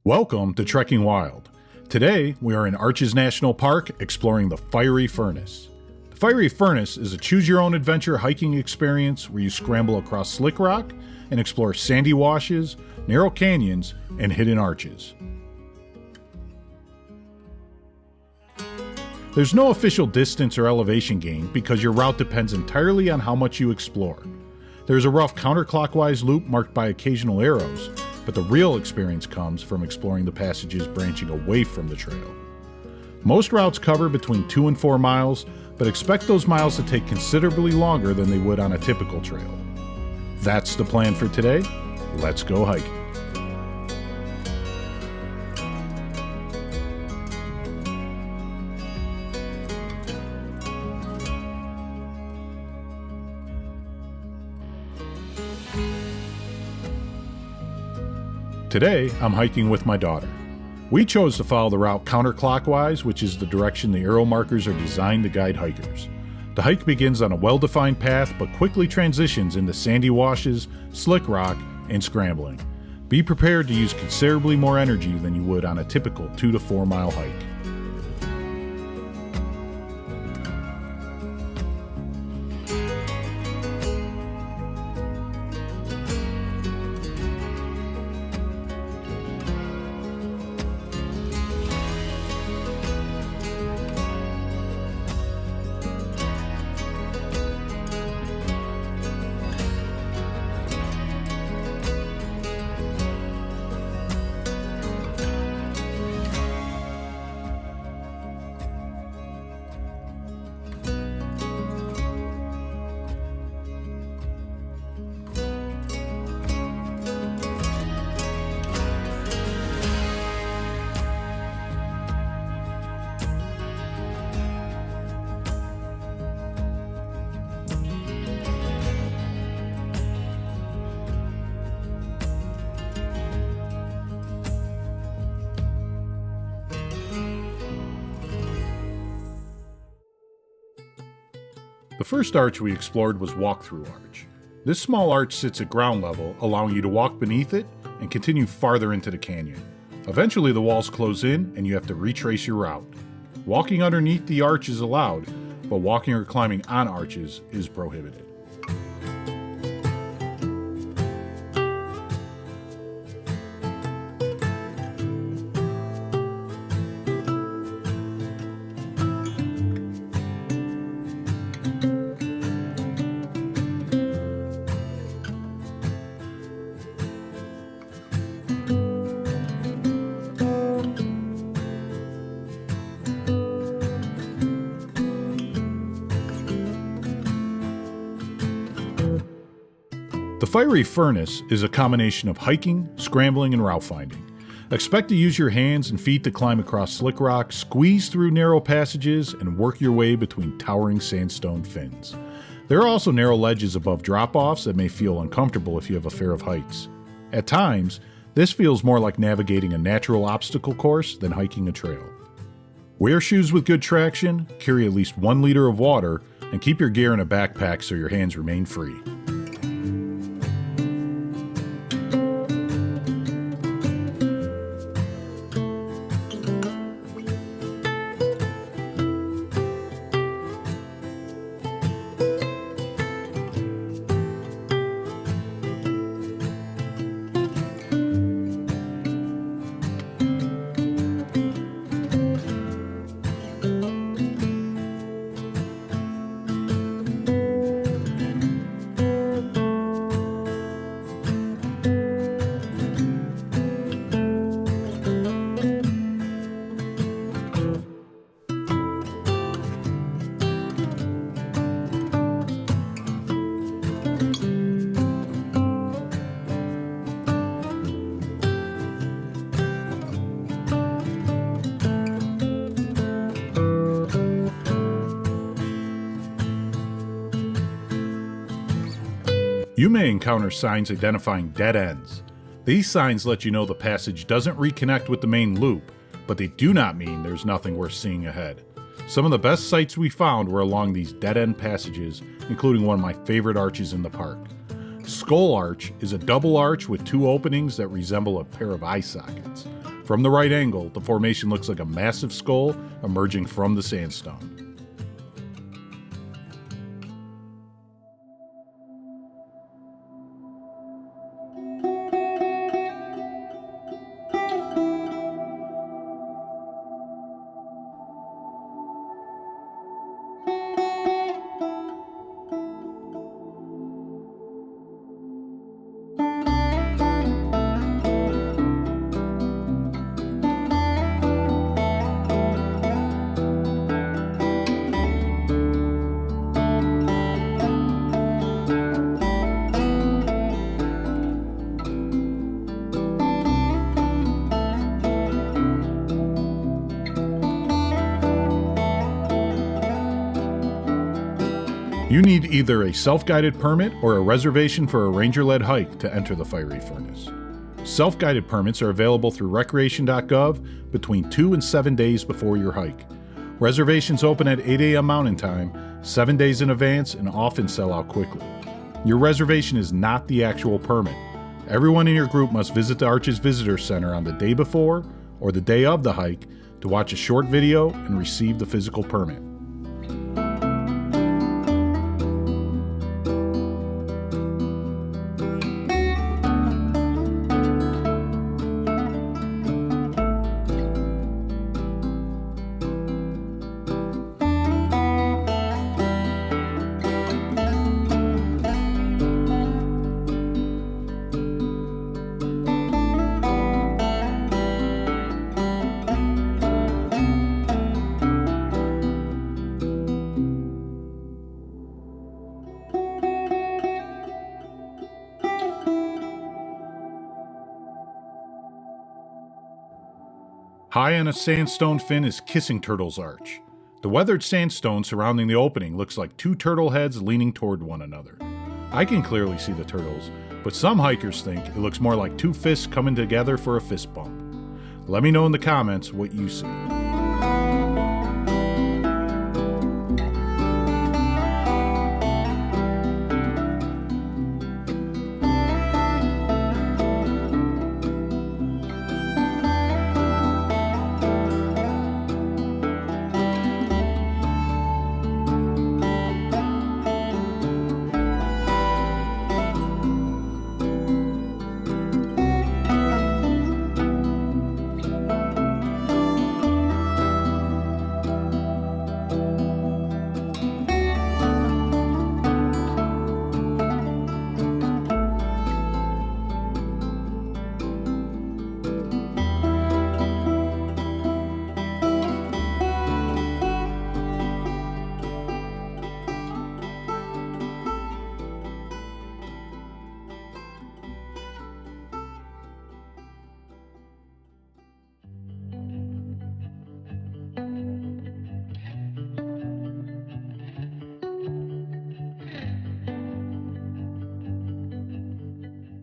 Welcome to Trekking Wild. Today, we are in Arches National Park exploring the Fiery Furnace. The Fiery Furnace is a choose-your-own-adventure hiking experience where you scramble across Slickrock and explore sandy washes, narrow canyons, and hidden arches. There's no official distance or elevation gain because your route depends entirely on how much you explore. There's a rough counterclockwise loop marked by occasional arrows, but the real experience comes from exploring the passages branching away from the trail. Most routes cover between 2 and 4 miles, but expect those miles to take considerably longer than they would on a typical trail. That's the plan for today. Let's go hiking. Today, I'm hiking with my daughter. We chose to follow the route counterclockwise, which is the direction the arrow markers are designed to guide hikers. The hike begins on a well-defined path, but quickly transitions into sandy washes, slick rock, and scrambling. Be prepared to use considerably more energy than you would on a typical 2 to 4 mile hike. The first arch we explored was Walkthrough Arch. This small arch sits at ground level, allowing you to walk beneath it and continue farther into the canyon. Eventually the walls close in and you have to retrace your route. Walking underneath the arch is allowed, but walking or climbing on arches is prohibited. The Fiery Furnace is a combination of hiking, scrambling, and route finding. Expect to use your hands and feet to climb across slick rock, squeeze through narrow passages, and work your way between towering sandstone fins. There are also narrow ledges above drop-offs that may feel uncomfortable if you have a fear of heights. At times, this feels more like navigating a natural obstacle course than hiking a trail. Wear shoes with good traction, carry at least 1 liter of water, and keep your gear in a backpack so your hands remain free. You may encounter signs identifying dead ends. These signs let you know the passage doesn't reconnect with the main loop, but they do not mean there's nothing worth seeing ahead. Some of the best sights we found were along these dead-end passages, including one of my favorite arches in the park. Skull Arch is a double arch with 2 openings that resemble a pair of eye sockets. From the right angle, the formation looks like a massive skull emerging from the sandstone. You need either a self-guided permit or a reservation for a ranger-led hike to enter the fiery furnace. Self-guided permits are available through recreation.gov between 2 and 7 days before your hike. Reservations open at 8 a.m. Mountain Time, 7 days in advance, and often sell out quickly. Your reservation is not the actual permit. Everyone in your group must visit the Arches Visitor Center on the day before or the day of the hike to watch a short video and receive the physical permit. High on a sandstone fin is Kissing Turtle's Arch. The weathered sandstone surrounding the opening looks like two turtle heads leaning toward one another. I can clearly see the turtles, but some hikers think it looks more like two fists coming together for a fist bump. Let me know in the comments what you see.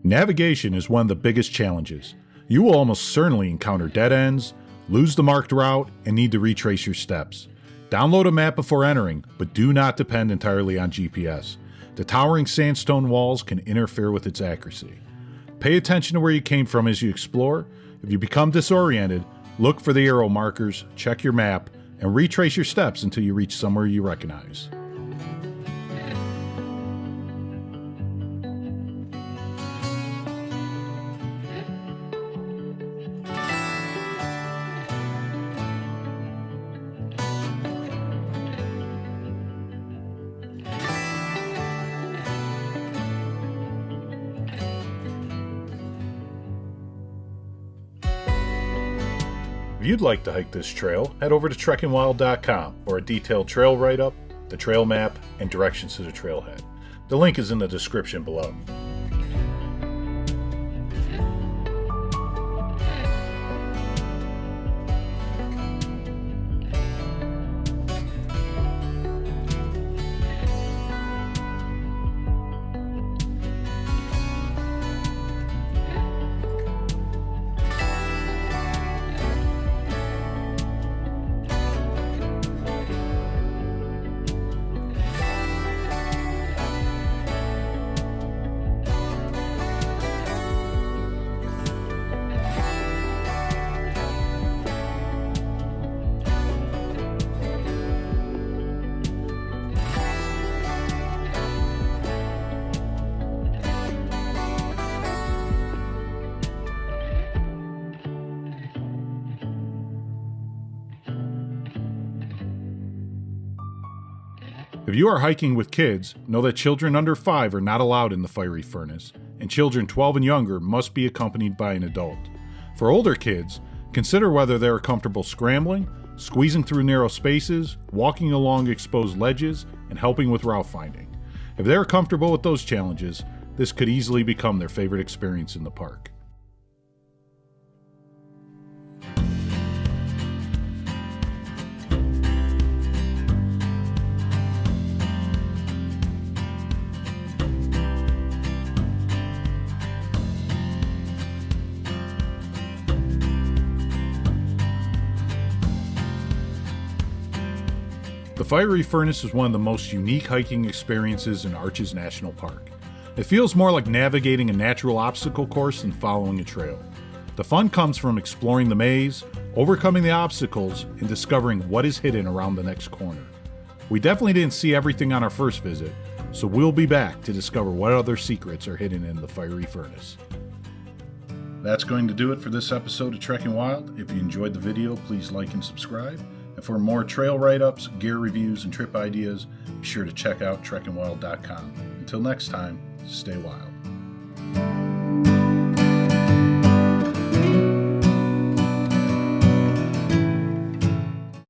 Navigation is one of the biggest challenges. You will almost certainly encounter dead ends, lose the marked route, and need to retrace your steps. Download a map before entering, but do not depend entirely on GPS. The towering sandstone walls can interfere with its accuracy. Pay attention to where you came from as you explore. If you become disoriented, look for the arrow markers, check your map, and retrace your steps until you reach somewhere you recognize. If you'd like to hike this trail, head over to trekkingwild.com for a detailed trail write-up, the trail map, and directions to the trailhead. The link is in the description below. If you are hiking with kids, know that children under 5 are not allowed in the fiery furnace, and children 12 and younger must be accompanied by an adult. For older kids, consider whether they are comfortable scrambling, squeezing through narrow spaces, walking along exposed ledges, and helping with route finding. If they are comfortable with those challenges, this could easily become their favorite experience in the park. The fiery furnace is one of the most unique hiking experiences in Arches National Park. It feels more like navigating a natural obstacle course than following a trail. The fun comes from exploring the maze, overcoming the obstacles, and discovering what is hidden around the next corner. We definitely didn't see everything on our first visit, so we'll be back to discover what other secrets are hidden in the fiery furnace. That's going to do it for this episode of Trekking Wild. If you enjoyed the video, please like and subscribe. And for more trail write-ups, gear reviews, and trip ideas, be sure to check out trekkingwild.com. Until next time, stay wild.